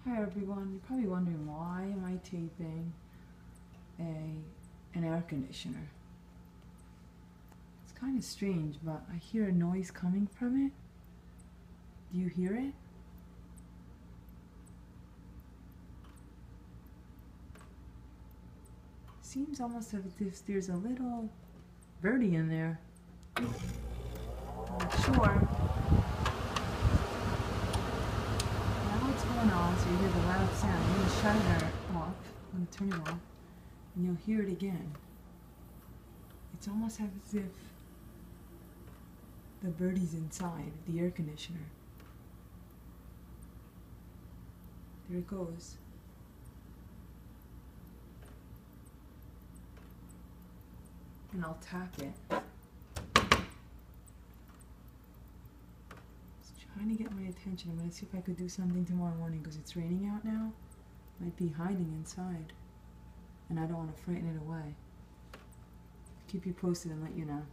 Hi everyone, you're probably wondering why am I taping an air conditioner. It's kind of strange, but I hear a noise coming from it. Do you hear it? Seems almost as if there's a little birdie in there. I'm not sure. What's going on, so you hear the loud sound. I'm going to shut it off, I'm going to turn it off, and you'll hear it again. It's almost as if the birdie's inside the air conditioner. There it goes. And I'll tap it. Trying to get my attention. I'm going to see if I could do something tomorrow morning because it's raining out now. Might be hiding inside. And I don't want to frighten it away. Keep you posted and let you know.